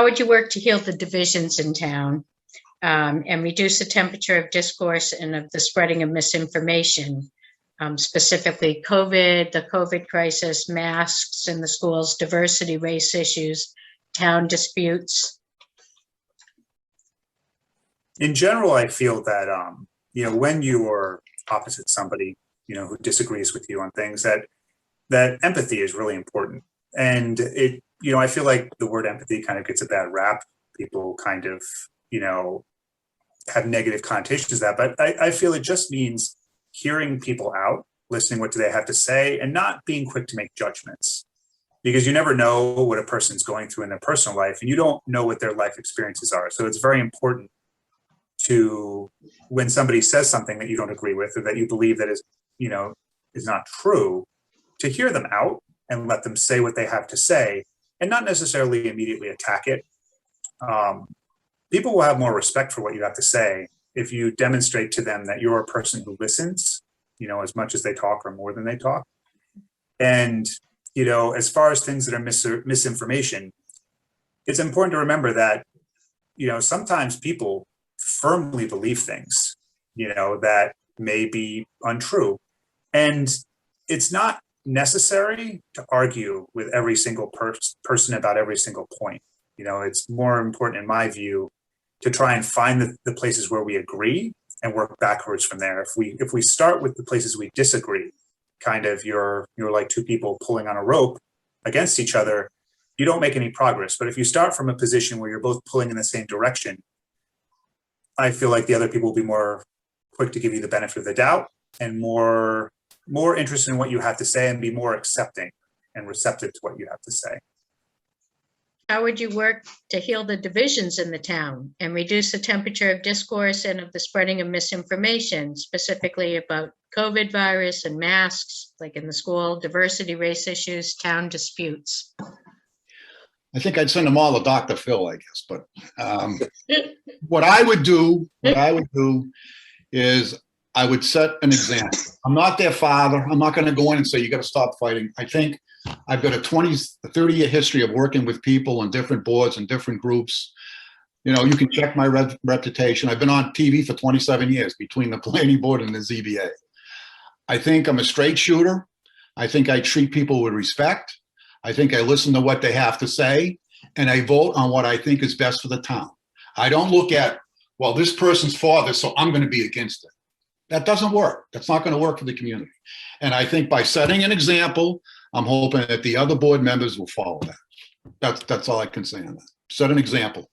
would you work to heal the divisions in town and reduce the temperature of discourse and of the spreading of misinformation, specifically COVID, the COVID crisis, masks in the schools, diversity, race issues, town disputes? In general, I feel that, when you are opposite somebody, who disagrees with you on things, that empathy is really important. And I feel like the word empathy kind of gets a bad rap. People kind of, have negative connotations to that, but I feel it just means hearing people out, listening what do they have to say, and not being quick to make judgments, because you never know what a person's going through in their personal life, and you don't know what their life experiences are. So it's very important to, when somebody says something that you don't agree with or that you believe that is not true, to hear them out and let them say what they have to say and not necessarily immediately attack it. People will have more respect for what you have to say if you demonstrate to them that you're a person who listens, as much as they talk or more than they talk. And, as far as things that are misinformation, it's important to remember that, sometimes people firmly believe things, that may be untrue. And it's not necessary to argue with every single person about every single point. It's more important, in my view, to try and find the places where we agree and work backwards from there. If we start with the places we disagree, kind of you're like two people pulling on a rope against each other, you don't make any progress. But if you start from a position where you're both pulling in the same direction, I feel like the other people will be more quick to give you the benefit of the doubt and more interested in what you have to say and be more accepting and receptive to what you have to say. How would you work to heal the divisions in the town and reduce the temperature of discourse and of the spreading of misinformation, specifically about COVID virus and masks, like in the school, diversity, race issues, town disputes? I think I'd send them all to Dr. Phil, I guess. But what I would do is I would set an example. I'm not their father. I'm not going to go in and say, you got to stop fighting. I think I've got a 30-year history of working with people on different boards and different groups. You can check my reputation. I've been on TV for 27 years between the planning board and the ZBA. I think I'm a straight shooter. I think I treat people with respect. I think I listen to what they have to say, and I vote on what I think is best for the town. I don't look at, well, this person's for this, so I'm going to be against it. That doesn't work. That's not going to work for the community. And I think by setting an example, I'm hoping that the other board members will follow that. That's all I can say on that. Set an example.